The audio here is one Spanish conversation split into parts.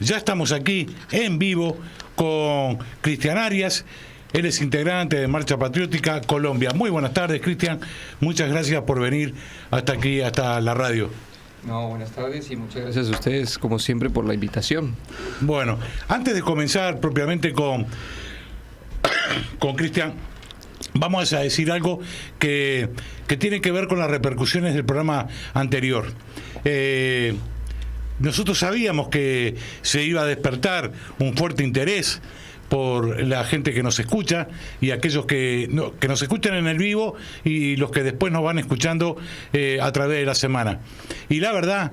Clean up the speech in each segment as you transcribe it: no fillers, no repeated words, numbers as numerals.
ya estamos aquí en vivo con Cristian Arias. Él es integrante de Marcha Patriótica Colombia. Muy buenas tardes, Cristian. Muchas gracias por venir hasta aquí, hasta la radio. No, buenas tardes y muchas gracias a ustedes, como siempre, por la invitación. Bueno, antes de comenzar propiamente con Cristian, vamos a decir algo que tiene que ver con las repercusiones del programa anterior. Nosotros sabíamos que se iba a despertar un fuerte interés por la gente que nos escucha y aquellos que nos escuchan en el vivo y los que después nos van escuchando a través de la semana. Y la verdad,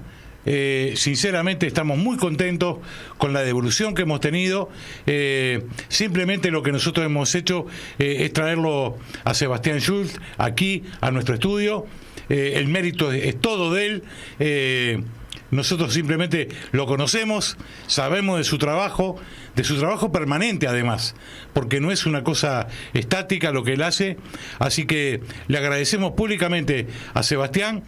sinceramente estamos muy contentos con la devolución que hemos tenido. Simplemente lo que nosotros hemos hecho es traerlo a Sebastián Schultz aquí a nuestro estudio. El mérito es todo de él. Nosotros simplemente lo conocemos, sabemos de su trabajo permanente además, porque no es una cosa estática lo que él hace. Así que le agradecemos públicamente a Sebastián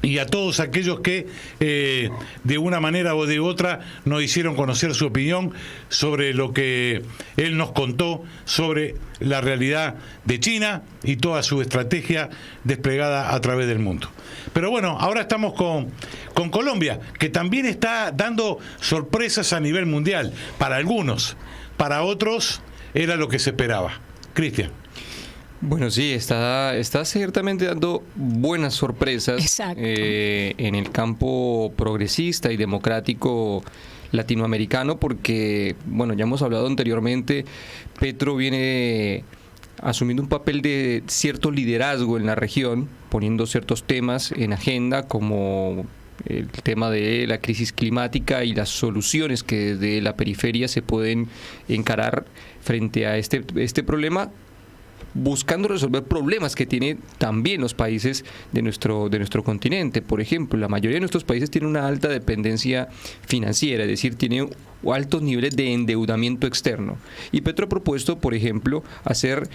y a todos aquellos que de una manera o de otra nos hicieron conocer su opinión sobre lo que él nos contó sobre la realidad de China y toda su estrategia desplegada a través del mundo. Pero bueno, ahora estamos con Colombia, que también está dando sorpresas a nivel mundial, para algunos, para otros era lo que se esperaba. Cristian. Bueno, sí, está ciertamente dando buenas sorpresas en el campo progresista y democrático latinoamericano, porque, bueno, ya hemos hablado anteriormente, Petro viene asumiendo un papel de cierto liderazgo en la región, poniendo ciertos temas en agenda, como el tema de la crisis climática y las soluciones que desde la periferia se pueden encarar frente a este problema, buscando resolver problemas que tienen también los países de nuestro continente. Por ejemplo, la mayoría de nuestros países tienen una alta dependencia financiera, es decir, tienen altos niveles de endeudamiento externo. Y Petro ha propuesto, por ejemplo, hacer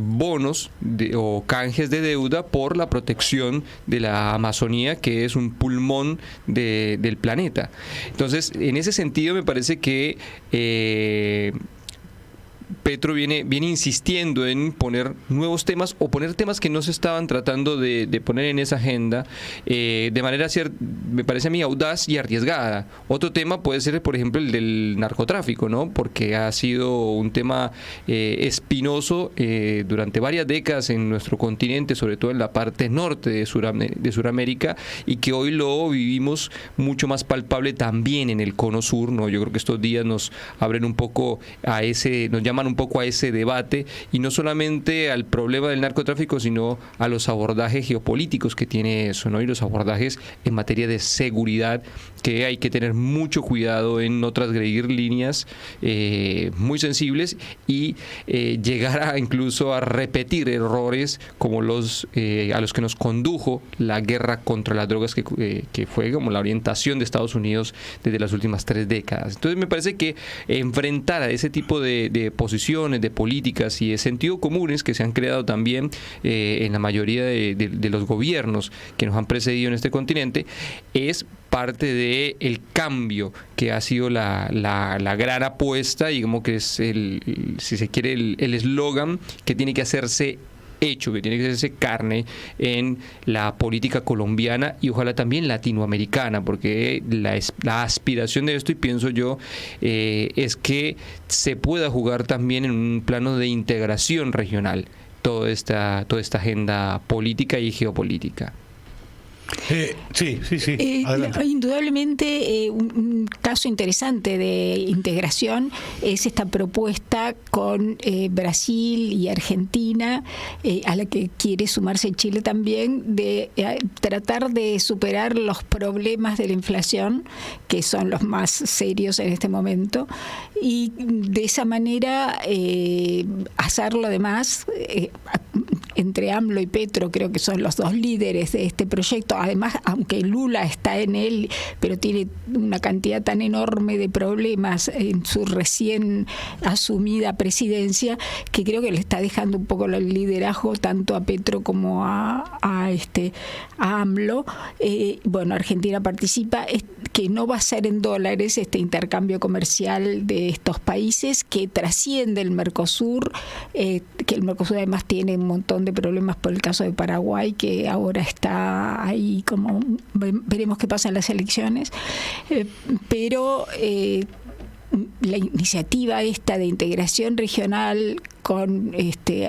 bonos o canjes de deuda por la protección de la Amazonía, que es un pulmón del planeta. Entonces, en ese sentido, me parece que Petro viene insistiendo en poner nuevos temas o poner temas que no se estaban tratando de poner en esa agenda de manera, me parece a mí, audaz y arriesgada. Otro tema puede ser, por ejemplo, el del narcotráfico, ¿no? Porque ha sido un tema espinoso durante varias décadas en nuestro continente, sobre todo en la parte norte de Sudamérica, y que hoy lo vivimos mucho más palpable también en el cono sur, ¿no? Yo creo que estos días nos abren un poco nos llaman un poco a ese debate, y no solamente al problema del narcotráfico, sino a los abordajes geopolíticos que tiene eso, ¿no? Y los abordajes en materia de seguridad, que hay que tener mucho cuidado en no transgredir líneas muy sensibles y llegar incluso a repetir errores como a los que nos condujo la guerra contra las drogas, que fue como la orientación de Estados Unidos desde las últimas 3 décadas. Entonces me parece que enfrentar a ese tipo de posiciones, de políticas y de sentido comunes que se han creado también en la mayoría de los gobiernos que nos han precedido en este continente, es parte del cambio que ha sido la gran apuesta, y como que es si se quiere, el eslogan que tiene que hacerse hecho, que tiene que hacerse carne en la política colombiana y ojalá también latinoamericana, porque la aspiración de esto, y pienso yo, es que se pueda jugar también en un plano de integración regional toda esta agenda política y geopolítica. Sí. Indudablemente un caso interesante de integración es esta propuesta con Brasil y Argentina, a la que quiere sumarse Chile también, de tratar de superar los problemas de la inflación, que son los más serios en este momento, y de esa manera hacerlo además entre AMLO y Petro, creo que son los dos líderes de este proyecto. Además, aunque Lula está en él, pero tiene una cantidad tan enorme de problemas en su recién asumida presidencia, que creo que le está dejando un poco el liderazgo tanto a Petro como a AMLO. Bueno, Argentina participa, que no va a ser en dólares este intercambio comercial de estos países, que trasciende el Mercosur, que el Mercosur además tiene un montón de problemas por el caso de Paraguay, que ahora está ahí, como veremos qué pasa en las elecciones, pero la iniciativa esta de integración regional con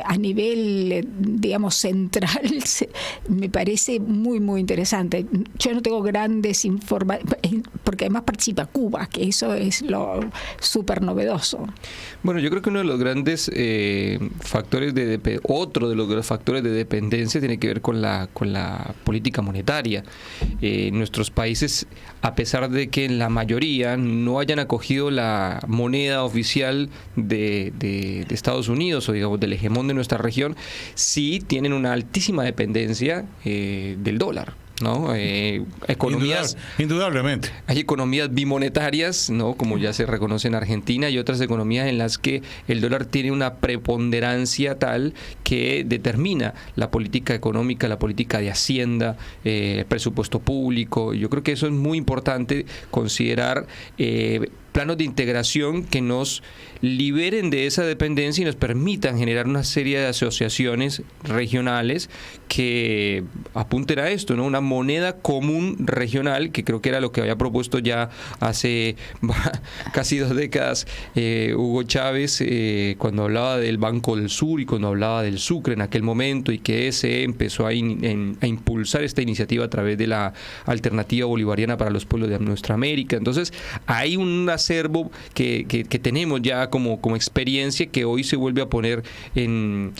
a nivel, digamos, central, me parece muy, muy interesante. Yo no tengo grandes informaciones, porque además participa Cuba, que eso es lo súper novedoso. Bueno, yo creo que uno de los grandes factores otro de los factores de dependencia tiene que ver con la política monetaria. Nuestros países, a pesar de que en la mayoría no hayan acogido la moneda oficial de Estados Unidos, o digamos del hegemón de nuestra región, sí tienen una altísima dependencia del dólar, ¿no? Economías, indudablemente. Hay economías bimonetarias, ¿no? Como ya se reconoce en Argentina, y otras economías en las que el dólar tiene una preponderancia tal que determina la política económica, la política de hacienda, el presupuesto público. Yo creo que eso es muy importante considerar. Planos de integración que nos liberen de esa dependencia y nos permitan generar una serie de asociaciones regionales que apunten a esto, ¿no? Una moneda común regional, que creo que era lo que había propuesto ya hace casi 2 décadas Hugo Chávez, cuando hablaba del Banco del Sur y cuando hablaba del Sucre en aquel momento, y que ese empezó a impulsar esta iniciativa a través de la Alternativa Bolivariana para los Pueblos de Nuestra América. Entonces, hay un acervo que tenemos ya como experiencia, que hoy se vuelve a poner en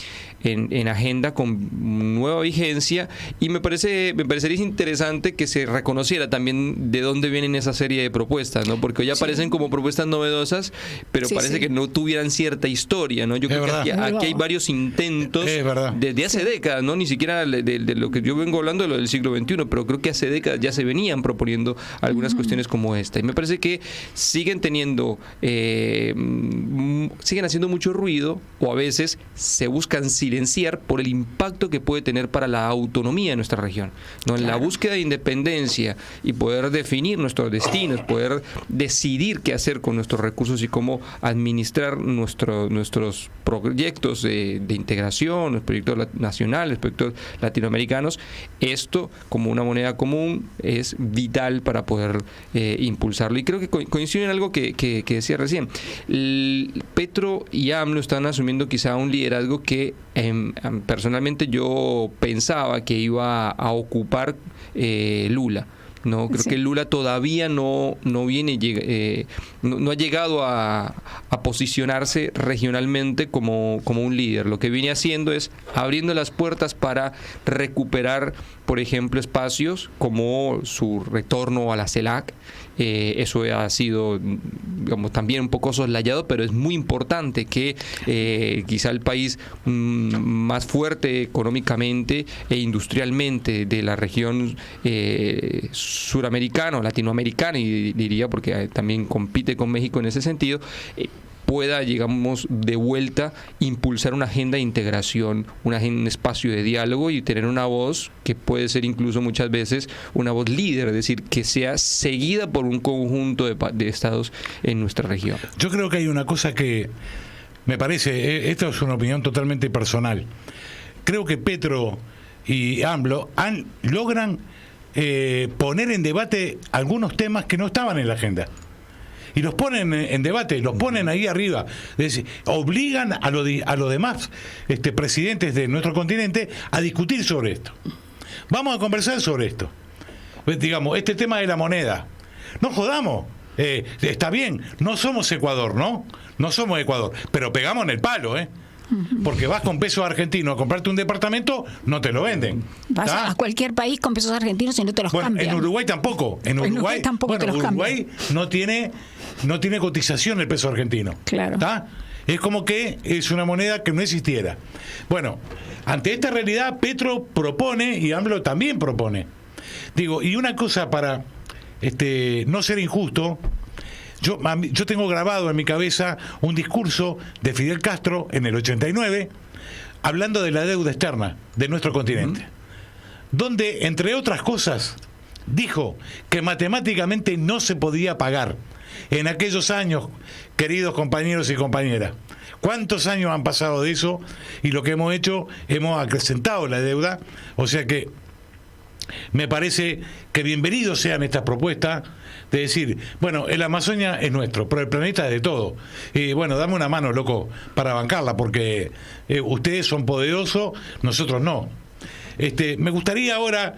agenda con nueva vigencia, y me parecería interesante que se reconociera también de dónde vienen esa serie de propuestas, ¿no? Porque hoy aparecen como propuestas novedosas, pero parece que no tuvieran cierta historia, ¿no? Yo creo que aquí hay varios intentos desde hace décadas, ¿no? Ni siquiera de lo que yo vengo hablando de lo del siglo XXI, pero creo que hace décadas ya se venían proponiendo algunas cuestiones como esta, y me parece que siguen haciendo mucho ruido, o a veces se buscan silenciar por el impacto que puede tener para la autonomía de nuestra región, ¿no? En la búsqueda de independencia y poder definir nuestros destinos, poder decidir qué hacer con nuestros recursos y cómo administrar nuestros proyectos de integración, los proyectos nacionales, los proyectos latinoamericanos. Esto, como una moneda común, es vital para poder impulsarlo. Y creo que coincide en algo que decía recién. Petro y AMLO están asumiendo quizá un liderazgo que personalmente yo pensaba que iba a ocupar Lula. No, creo que Lula todavía no ha llegado a posicionarse regionalmente como un líder. Lo que viene haciendo es abriendo las puertas para recuperar, por ejemplo, espacios como su retorno a la CELAC. Eso ha sido, digamos, también un poco soslayado, pero es muy importante que quizá el país más fuerte económicamente e industrialmente de la región suramericana o latinoamericana, y diría porque también compite con México en ese sentido, pueda, digamos, de vuelta impulsar una agenda de integración, un espacio de diálogo y tener una voz que puede ser incluso muchas veces una voz líder, es decir, que sea seguida por un conjunto de estados en nuestra región. Yo creo que hay una cosa que me parece, esto es una opinión totalmente personal, creo que Petro y AMLO logran poner en debate algunos temas que no estaban en la agenda. Y los ponen en debate, los ponen ahí arriba. Es decir, obligan a los demás presidentes de nuestro continente a discutir sobre esto. Vamos a conversar sobre esto. Digamos, este tema de la moneda. No jodamos. Está bien, no somos Ecuador, ¿no? No somos Ecuador, pero pegamos en el palo, ¿eh? Porque vas con pesos argentinos a comprarte un departamento, no te lo venden. Vas a cualquier país con pesos argentinos y no te los cambian. En Uruguay tampoco. En Uruguay tampoco te los cambian. Uruguay no tiene cotización el peso argentino. Claro. Es como que es una moneda que no existiera. Bueno, ante esta realidad, Petro propone, y AMLO también propone. Digo, y una cosa para no ser injusto, yo tengo grabado en mi cabeza un discurso de Fidel Castro en el 89, hablando de la deuda externa de nuestro continente, donde, entre otras cosas, dijo que matemáticamente no se podía pagar. En aquellos años, queridos compañeros y compañeras, ¿cuántos años han pasado de eso? Y lo que hemos hecho, hemos acrecentado la deuda. O sea que me parece que bienvenidos sean estas propuestas de decir, bueno, el Amazonia es nuestro, pero el planeta es de todo. Y bueno, dame una mano, loco, para bancarla, porque ustedes son poderosos, nosotros no. Me gustaría ahora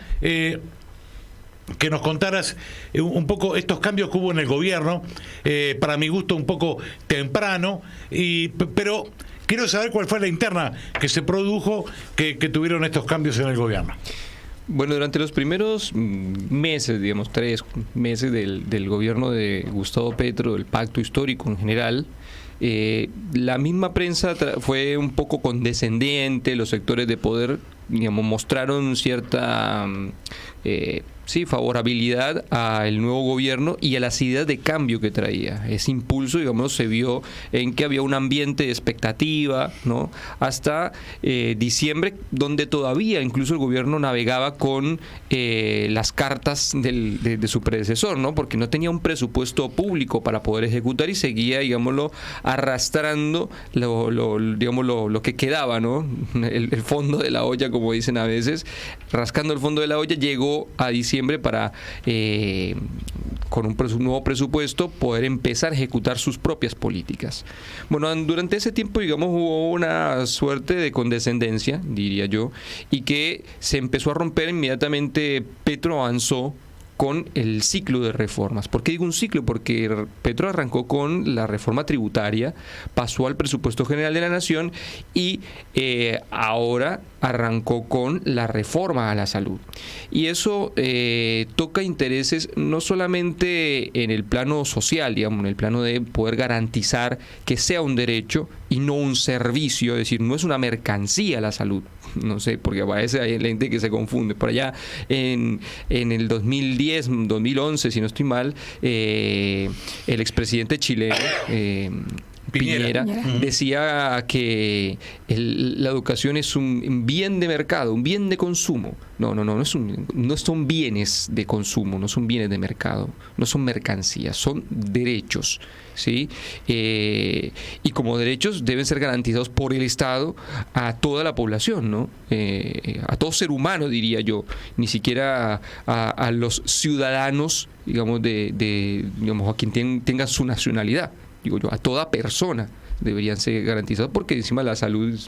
que nos contaras un poco estos cambios que hubo en el gobierno, para mi gusto un poco temprano, pero quiero saber cuál fue la interna que se produjo, que tuvieron estos cambios en el gobierno. Bueno, durante los primeros meses, digamos 3 meses del gobierno de Gustavo Petro, del pacto histórico en general, la misma prensa fue un poco condescendiente, los sectores de poder, digamos, mostraron cierta favorabilidad al nuevo gobierno y a las ideas de cambio que traía. Ese impulso, digamos, se vio en que había un ambiente de expectativa, ¿no? Hasta diciembre, donde todavía incluso el gobierno navegaba con las cartas de su predecesor, ¿no? Porque no tenía un presupuesto público para poder ejecutar y seguía, digámoslo, arrastrando lo que quedaba, ¿no? El fondo de la olla, como dicen a veces, rascando el fondo de la olla. Llegó a diciembre para, con un nuevo presupuesto, poder empezar a ejecutar sus propias políticas. Bueno, durante ese tiempo, digamos, hubo una suerte de condescendencia, diría yo, y que se empezó a romper inmediatamente. Petro avanzó con el ciclo de reformas. ¿Por qué digo un ciclo? Porque Petro arrancó con la reforma tributaria, pasó al presupuesto general de la Nación y ahora arrancó con la reforma a la salud. Y eso toca intereses no solamente en el plano social, digamos, en el plano de poder garantizar que sea un derecho y no un servicio, es decir, no es una mercancía la salud. No sé, porque a veces hay gente que se confunde. Por allá en el 2010, 2011, si no estoy mal, el expresidente chileno, Piñera, decía que la educación es un bien de mercado, un bien de consumo. No son bienes de consumo, no son bienes de mercado, no son mercancías, son derechos, ¿sí? Y como derechos deben ser garantizados por el Estado a toda la población, ¿no? A todo ser humano, diría yo, ni siquiera a los ciudadanos, digamos, digamos, a quien tenga su nacionalidad. Digo yo, a toda persona deberían ser garantizados, porque encima la salud,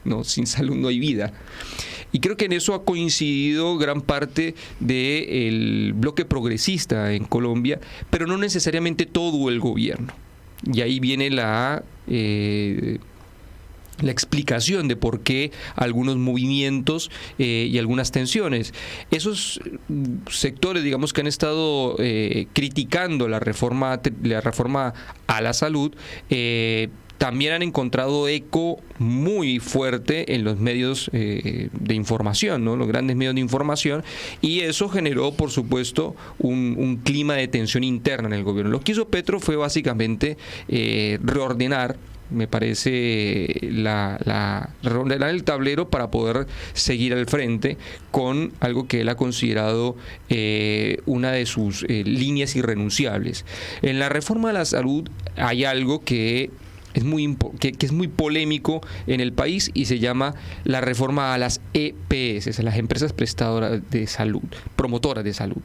no, sin salud no hay vida. Y creo que en eso ha coincidido gran parte del bloque progresista en Colombia, pero no necesariamente todo el gobierno. Y ahí viene la explicación de por qué algunos movimientos y algunas tensiones. Esos sectores, digamos, que han estado criticando la reforma a la salud, también han encontrado eco muy fuerte en los medios de información, ¿no? Los grandes medios de información, y eso generó, por supuesto, un clima de tensión interna en el gobierno. Lo que hizo Petro fue básicamente reordenar, me parece, reordenar el tablero para poder seguir al frente con algo que él ha considerado una de sus líneas irrenunciables. En la reforma de la salud hay algo que es muy polémico en el país y se llama la reforma a las EPS, a las empresas prestadoras de salud, promotoras de salud.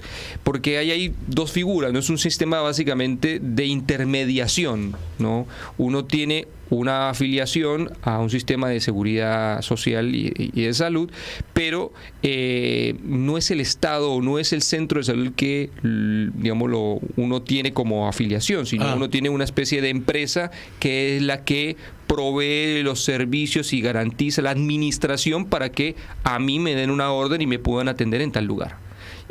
Porque ahí hay dos figuras, ¿no? Es un sistema básicamente de intermediación, ¿no? Uno tiene una afiliación a un sistema de seguridad social y de salud, pero no es el Estado o no es el centro de salud que, digámoslo, uno tiene como afiliación, sino uno tiene una especie de empresa que es la que provee los servicios y garantiza la administración para que a mí me den una orden y me puedan atender en tal lugar.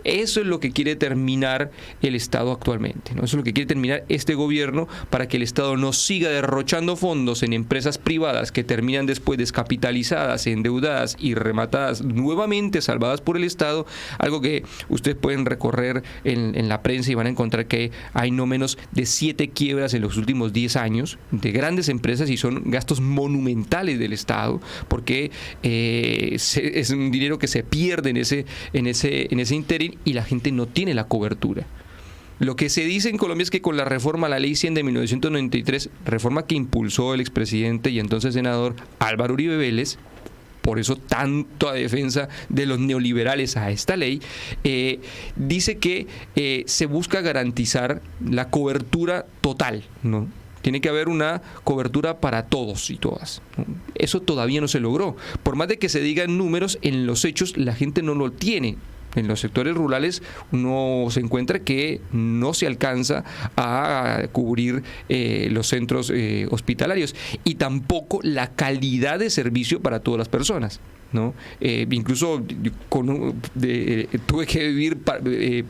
Eso es lo que quiere terminar el Estado actualmente, ¿no? Eso es lo que quiere terminar este gobierno, para que el Estado no siga derrochando fondos en empresas privadas que terminan después descapitalizadas, endeudadas y rematadas, nuevamente salvadas por el Estado. Algo que ustedes pueden recorrer en la prensa y van a encontrar que hay no menos de 7 quiebras en los últimos 10 años de grandes empresas, y son gastos monumentales del Estado, porque es un dinero que se pierde en ese interín, y la gente no tiene la cobertura. Lo que se dice en Colombia es que con la reforma a la Ley 100 de 1993, reforma que impulsó el expresidente y entonces senador Álvaro Uribe Vélez, por eso tanto a defensa de los neoliberales a esta ley, dice que se busca garantizar la cobertura total, ¿no? Tiene que haber una cobertura para todos y todas, ¿no? Eso todavía no se logró. Por más de que se digan números, en los hechos la gente no lo tiene. En los sectores rurales uno se encuentra que no se alcanza a cubrir los centros hospitalarios, y tampoco la calidad de servicio para todas las personas, ¿no? Incluso tuve que vivir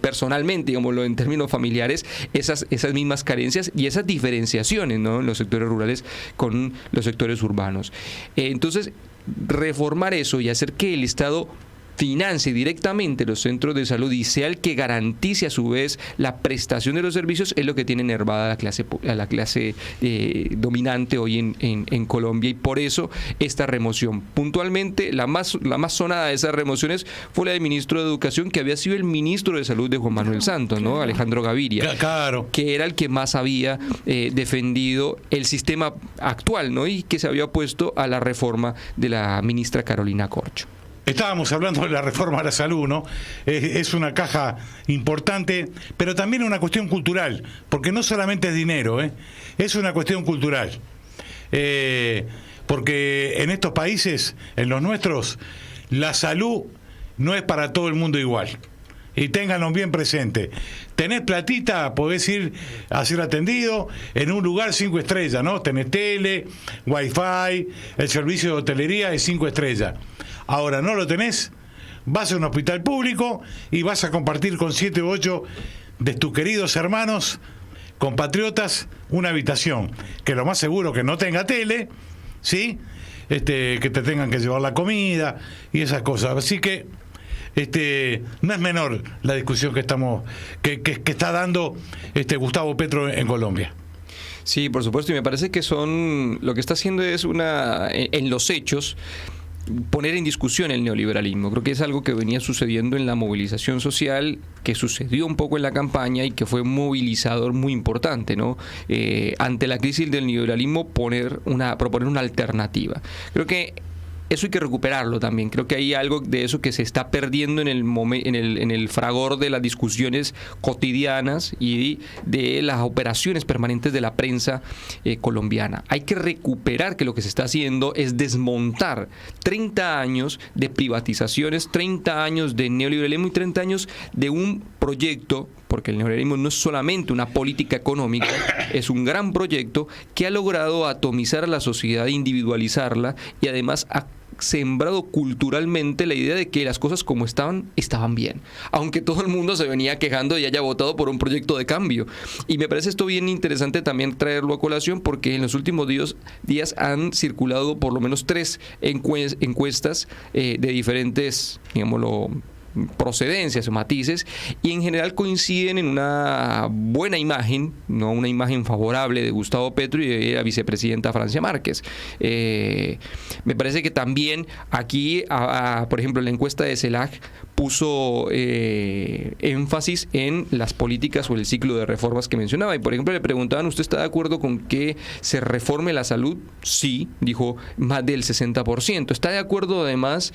personalmente, digámoslo, en términos familiares, esas mismas carencias y esas diferenciaciones, ¿no?, en los sectores rurales con los sectores urbanos. Entonces, reformar eso y hacer que el Estado financie directamente los centros de salud y sea el que garantice a su vez la prestación de los servicios, es lo que tiene enervada a la clase dominante hoy en Colombia, y por eso esta remoción. Puntualmente, la más sonada de esas remociones fue la del ministro de Educación, que había sido el ministro de Salud de Juan Manuel Santos, ¿no?, Alejandro Gaviria, claro, que era el que más había defendido el sistema actual, ¿no?, y que se había opuesto a la reforma de la ministra Carolina Corcho. Estábamos hablando de la reforma a la salud, ¿no? Es una caja importante, pero también una cuestión cultural, porque no solamente es dinero, es una cuestión cultural. Porque en estos países, en los nuestros, la salud no es para todo el mundo igual. Y ténganlo bien presente. Tenés platita, podés ir a ser atendido en un lugar 5 estrellas, ¿no? Tenés tele, wifi, el servicio de hotelería es 5 estrellas. Ahora no lo tenés, vas a un hospital público y vas a compartir con 7 u 8 de tus queridos hermanos, compatriotas, una habitación, que lo más seguro que no tenga tele, ¿sí? Que te tengan que llevar la comida y esas cosas. Así que no es menor la discusión que está dando Gustavo Petro en Colombia. Sí, por supuesto, y me parece que lo que está haciendo es en los hechos, poner en discusión el neoliberalismo. Creo que es algo que venía sucediendo en la movilización social, que sucedió un poco en la campaña y que fue un movilizador muy importante, ¿no? Ante la crisis del neoliberalismo, proponer una alternativa. Creo que eso hay que recuperarlo también. Creo que hay algo de eso que se está perdiendo en el fragor de las discusiones cotidianas y de las operaciones permanentes de la prensa colombiana. Hay que recuperar que lo que se está haciendo es desmontar 30 años de privatizaciones, 30 años de neoliberalismo y 30 años de un proyecto, porque el neoliberalismo no es solamente una política económica, es un gran proyecto que ha logrado atomizar a la sociedad, individualizarla, y además ha sembrado culturalmente la idea de que las cosas como estaban bien, aunque todo el mundo se venía quejando y haya votado por un proyecto de cambio. Y me parece esto bien interesante también traerlo a colación, porque en los últimos días han circulado por lo menos 3 encuestas de diferentes, digámoslo, procedencias o matices, y en general coinciden en una buena imagen, no una imagen favorable de Gustavo Petro y de la vicepresidenta Francia Márquez. Me parece que también aquí, por ejemplo, la encuesta de CELAC puso énfasis en las políticas o el ciclo de reformas que mencionaba, y por ejemplo le preguntaban: ¿usted está de acuerdo con que se reforme la salud? Sí, dijo más del 60%. ¿Está de acuerdo además,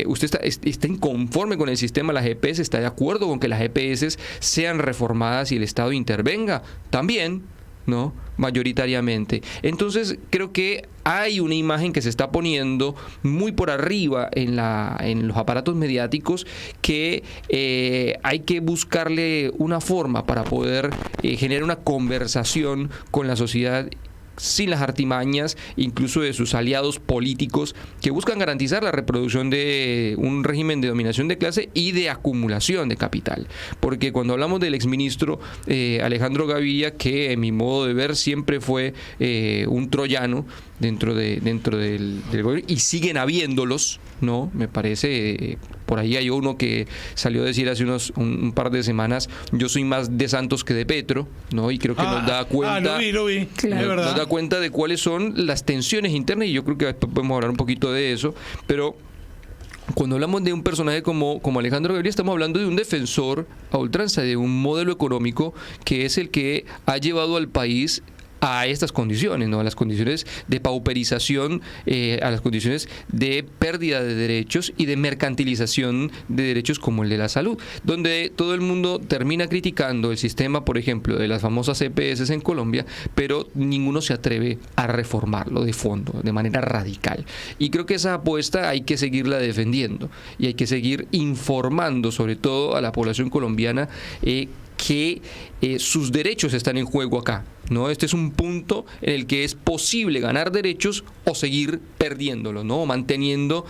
usted está inconforme con el sistema de las EPS? ¿Está de acuerdo con que las EPS sean reformadas y el Estado intervenga? También, ¿no? Mayoritariamente. Entonces creo que hay una imagen que se está poniendo muy por arriba en los aparatos mediáticos, que hay que buscarle una forma para poder generar una conversación con la sociedad sin las artimañas, incluso de sus aliados políticos, que buscan garantizar la reproducción de un régimen de dominación de clase y de acumulación de capital. Porque cuando hablamos del exministro Alejandro Gaviria, que en mi modo de ver siempre fue un troyano dentro del gobierno, y siguen habiéndolos, ¿no? Me parece, por ahí hay uno que salió a decir hace un par de semanas, yo soy más de Santos que de Petro, ¿no? Y creo que nos da cuenta, lo vi, claro. es verdad. nos da cuenta de cuáles son las tensiones internas, y yo creo que después podemos hablar un poquito de eso, pero cuando hablamos de un personaje como Alejandro Gaviria, estamos hablando de un defensor a ultranza, de un modelo económico que es el que ha llevado al país a estas condiciones, ¿no? A las condiciones de pauperización, a las condiciones de pérdida de derechos y de mercantilización de derechos como el de la salud, donde todo el mundo termina criticando el sistema, por ejemplo, de las famosas EPS en Colombia, pero ninguno se atreve a reformarlo de fondo, de manera radical. Y creo que esa apuesta hay que seguirla defendiendo y hay que seguir informando, sobre todo a la población colombiana, que sus derechos están en juego acá, ¿no? Este es un punto en el que es posible ganar derechos o seguir perdiéndolos, ¿no? O manteniendo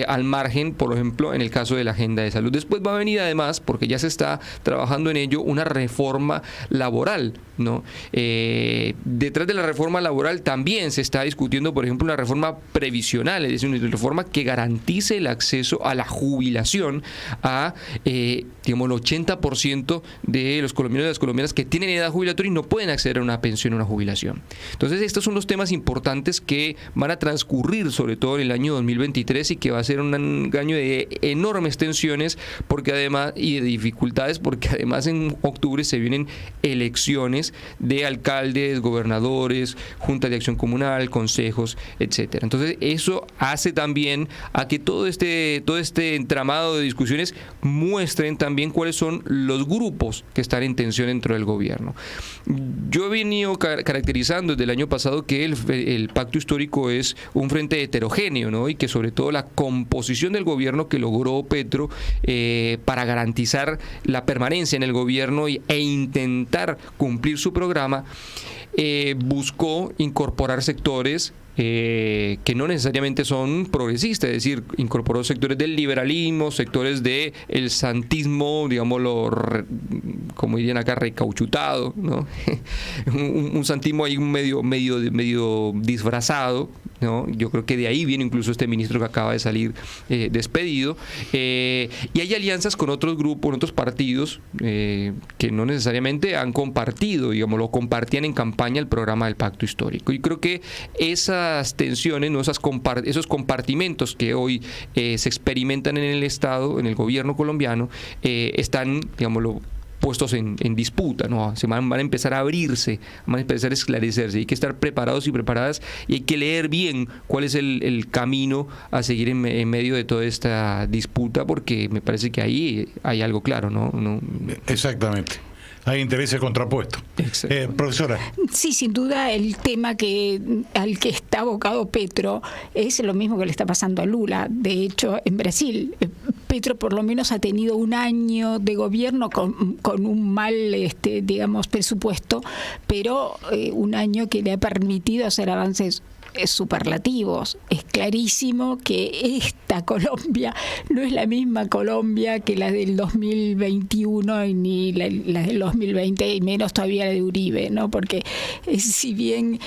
al margen, por ejemplo, en el caso de la agenda de salud. Después va a venir además, porque ya se está trabajando en ello, una reforma laboral, ¿no? Detrás de la reforma laboral también se está discutiendo, por ejemplo, una reforma previsional, es decir, una reforma que garantice el acceso a la jubilación a, digamos, el 80% de los colombianos y las colombianas que tienen edad jubilatoria y no pueden acceder a una pensión o una jubilación. Entonces, estos son los temas importantes que van a transcurrir, sobre todo en el año 2023, y que va a ser un año de enormes tensiones porque además y de dificultades, porque además en octubre se vienen elecciones de alcaldes, gobernadores, juntas de acción comunal, consejos, etcétera. Entonces, eso hace también a que todo este entramado de discusiones muestren también cuáles son los grupos que están en tensión dentro del gobierno. Yo he venido caracterizando desde el año pasado que el pacto histórico es un frente heterogéneo, ¿no? Y que sobre todo la composición del gobierno que logró Petro para garantizar la permanencia en el gobierno e intentar cumplir su programa, buscó incorporar sectores que no necesariamente son progresistas, es decir, incorporó sectores del liberalismo, sectores del santismo, digámoslo, como dirían acá, recauchutado, ¿no? un santismo ahí medio disfrazado, ¿no? Yo creo que de ahí viene incluso este ministro que acaba de salir despedido, y hay alianzas con otros grupos, con otros partidos que no necesariamente han compartido, digamos, lo compartían en campaña el programa del pacto histórico. Y creo que esas tensiones, ¿no? Esos compartimentos que hoy se experimentan en el Estado, en el gobierno colombiano, están, digámoslo, puestos en disputa, ¿no? Van a empezar a abrirse, van a empezar a esclarecerse. Hay que estar preparados y preparadas y hay que leer bien cuál es el camino a seguir en medio de toda esta disputa, porque me parece que ahí hay algo claro, ¿no? Exactamente. Hay intereses contrapuestos. Profesora. Sí, sin duda el tema al que está abocado Petro es lo mismo que le está pasando a Lula. De hecho, en Brasil, Petro por lo menos ha tenido un año de gobierno con un mal, digamos, presupuesto, pero un año que le ha permitido hacer avances superlativos. Es clarísimo que esta Colombia no es la misma Colombia que la del 2021 ni la del 2020 y menos todavía la de Uribe, ¿no? Porque si bien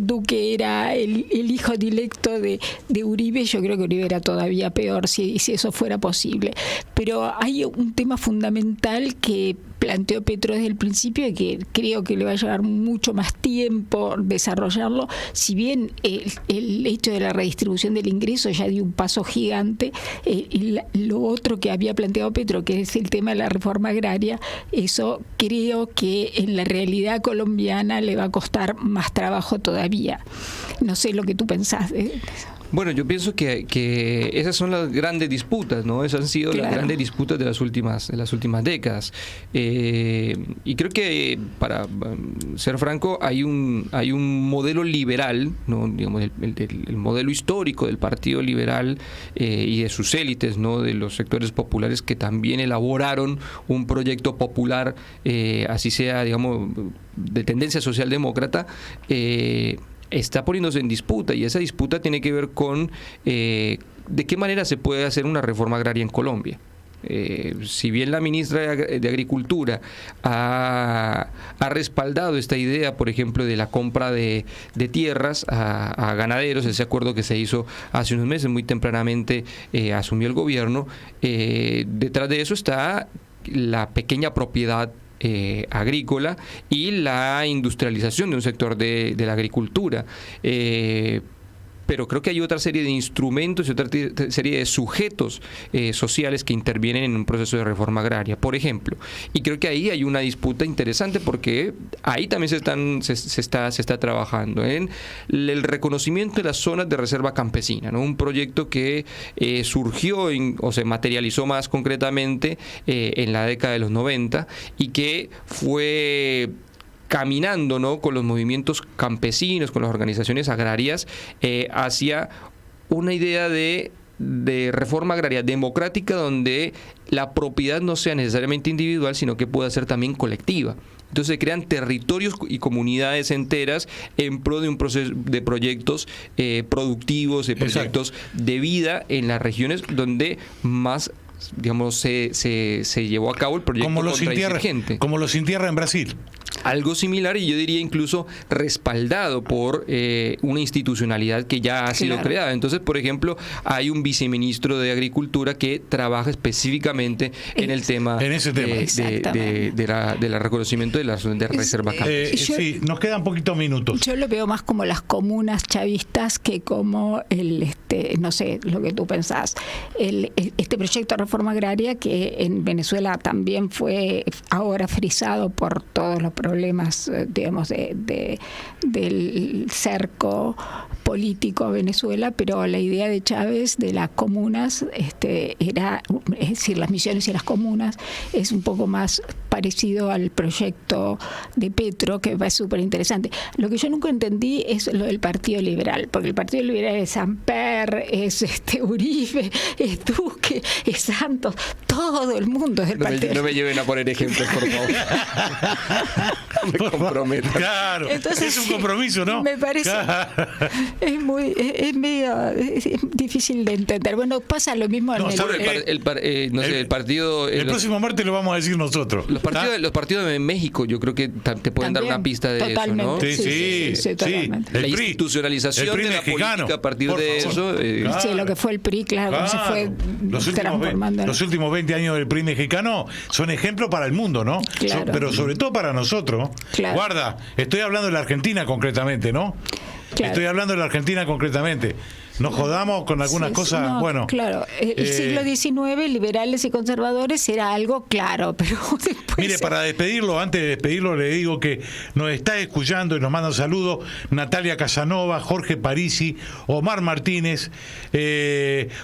Duque era el hijo directo de Uribe, yo creo que Uribe era todavía peor si eso fuera posible. Pero hay un tema fundamental que planteó Petro desde el principio y que creo que le va a llevar mucho más tiempo desarrollarlo. Si bien el hecho de la redistribución del ingreso ya dio un paso gigante, lo otro que había planteado Petro, que es el tema de la reforma agraria, eso creo que en la realidad colombiana le va a costar más trabajo todavía. No sé lo que tú pensás de eso. Bueno, yo pienso que esas son las grandes disputas, ¿no? Esas han sido las grandes disputas de las últimas décadas. Y creo que, para ser franco, hay un modelo liberal, ¿no? Digamos, el modelo histórico del Partido Liberal y de sus élites, ¿no? De los sectores populares que también elaboraron un proyecto popular, así sea, digamos, de tendencia socialdemócrata, está poniéndose en disputa, y esa disputa tiene que ver con de qué manera se puede hacer una reforma agraria en Colombia. Si bien la ministra de Agricultura ha respaldado esta idea, por ejemplo, de la compra de tierras a ganaderos, ese acuerdo que se hizo hace unos meses, muy tempranamente asumió el gobierno, detrás de eso está la pequeña propiedad agrícola y la industrialización de un sector de la agricultura. Pero creo que hay otra serie de instrumentos y otra serie de sujetos sociales que intervienen en un proceso de reforma agraria, por ejemplo. Y creo que ahí hay una disputa interesante, porque ahí también se está trabajando en el reconocimiento de las zonas de reserva campesina, ¿no? Un proyecto que surgió o se materializó más concretamente en la década de los 90 y que fue caminando, ¿no?, con los movimientos campesinos, con las organizaciones agrarias, hacia una idea de reforma agraria democrática, donde la propiedad no sea necesariamente individual, sino que pueda ser también colectiva. Entonces se crean territorios y comunidades enteras en pro de un proceso de proyectos productivos, de proyectos de vida en las regiones donde más, digamos, se llevó a cabo el proyecto contrainsurgente. Como los Sin Tierra en Brasil. Algo similar, y yo diría incluso respaldado por una institucionalidad que ya ha sido creada. Entonces, por ejemplo, hay un viceministro de Agricultura que trabaja específicamente en el tema, de la reconocimiento de las de reserva campesina. Sí, nos quedan poquitos minutos. Yo lo veo más como las comunas chavistas que como no sé, lo que tú pensás. Este proyecto de reforma agraria, que en Venezuela también fue ahora frisado por todos los problemas, digamos, del cerco político a Venezuela, pero la idea de Chávez de las comunas era, es decir, las misiones y las comunas, es un poco más parecido al proyecto de Petro, que me parece súper interesante. Lo que yo nunca entendí es lo del Partido Liberal, porque el Partido Liberal es Samper, es Uribe, es Duque, es Santos, todo el mundo es del Partido. No me lleven a poner ejemplos, por favor. Me comprometo. Claro, entonces, es un compromiso, ¿no? Me parece es medio difícil de entender. Bueno, pasa lo mismo en el partido. El próximo martes lo vamos a decir nosotros. Los partidos de México, yo creo que te pueden dar una pista de eso, ¿no? Sí, totalmente. La institucionalización de la política a partir de eso. Sí, lo que fue el PRI, claro, se fue transformando. Los últimos 20 años del PRI mexicano son ejemplo para el mundo, ¿no? Claro. Pero sobre todo para nosotros. Claro. Guarda, estoy hablando de la Argentina concretamente, ¿no? Claro. Estoy hablando de la Argentina concretamente. Nos jodamos con algunas cosas, no, bueno. Claro, el siglo XIX, liberales y conservadores, era algo claro, pero después... Mire, para despedirlo, antes de despedirlo, le digo que nos está escuchando y nos manda saludos Natalia Casanova, Jorge Parisi, Omar Martínez,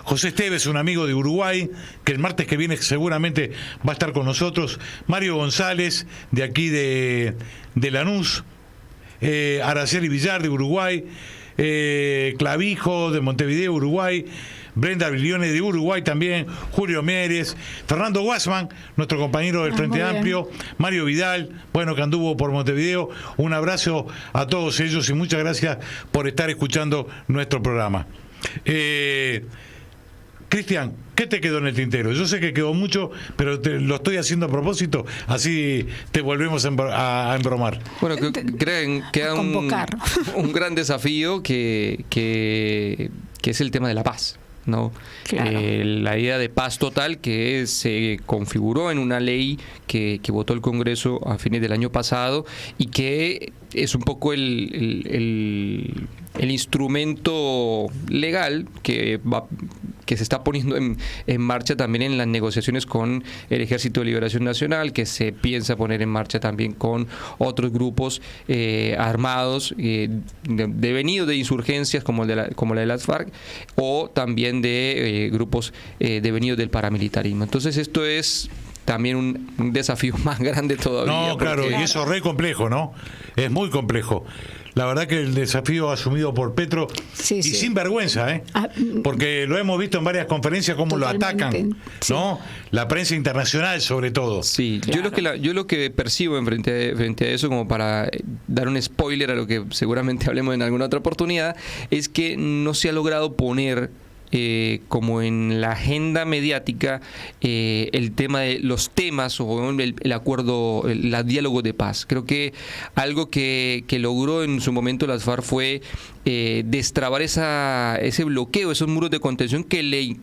José Esteves, un amigo de Uruguay, que el martes que viene seguramente va a estar con nosotros, Mario González, de aquí de Lanús, Araceli Villar, de Uruguay, Clavijo de Montevideo, Uruguay, Brenda Bilione de Uruguay también, Julio Mieres, Fernando Guasman, nuestro compañero del Frente Amplio, Mario Vidal, bueno, que anduvo por Montevideo. Un abrazo a todos ellos y muchas gracias por estar escuchando nuestro programa. Cristian, ¿qué te quedó en el tintero? Yo sé que quedó mucho, pero lo estoy haciendo a propósito, así te volvemos a embromar. Bueno, queda un gran desafío que es el tema de la paz, ¿no? Claro. La idea de paz total que se configuró en una ley que votó el Congreso a fines del año pasado y que es un poco el instrumento legal que que se está poniendo en marcha también en las negociaciones con el Ejército de Liberación Nacional, que se piensa poner en marcha también con otros grupos armados devenidos de insurgencias como la de las FARC, o también de grupos devenidos del paramilitarismo. Entonces esto es también un desafío más grande todavía. No, claro, y eso es re complejo, ¿no? Es muy complejo. La verdad que el desafío asumido por Petro, y sin vergüenza, porque lo hemos visto en varias conferencias cómo lo atacan, ¿no? La prensa internacional sobre todo. Sí, claro. Yo lo que percibo frente a eso, como para dar un spoiler a lo que seguramente hablemos en alguna otra oportunidad, es que no se ha logrado poner como en la agenda mediática el tema de los temas o el acuerdo, el diálogo de paz. Creo que algo que logró en su momento las FARC fue destrabar ese bloqueo, esos muros de contención que le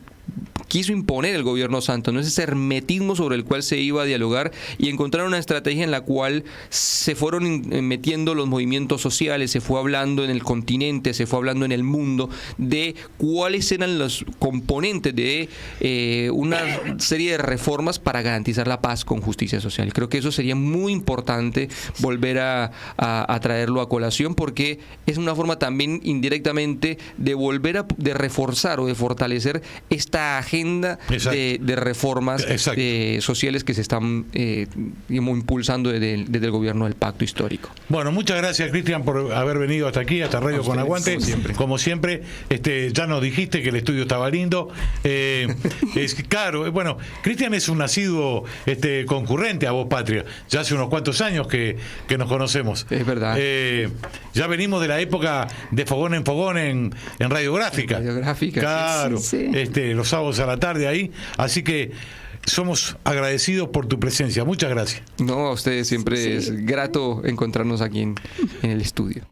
quiso imponer el gobierno Santos, ¿no? Ese hermetismo sobre el cual se iba a dialogar, y encontrar una estrategia en la cual se fueron metiendo los movimientos sociales, se fue hablando en el continente, se fue hablando en el mundo de cuáles eran los componentes de una serie de reformas para garantizar la paz con justicia social. Creo que eso sería muy importante volver a traerlo a colación, porque es una forma también indirectamente de volver de reforzar o de fortalecer esta agenda de reformas sociales que se están impulsando desde el gobierno del Pacto Histórico. Bueno, muchas gracias, Cristian, por haber venido hasta aquí, hasta Radio Con Aguante. Como siempre, ya nos dijiste que el estudio estaba lindo. Claro, bueno, Cristian es un nacido concurrente a Voz Patria. Ya hace unos cuantos años que nos conocemos. Es verdad. Ya venimos de la época de fogón en fogón en Radiográfica. Claro, sí. Los sábados a la tarde ahí. Así que somos agradecidos por tu presencia. Muchas gracias. No, a ustedes siempre es grato encontrarnos aquí en el estudio.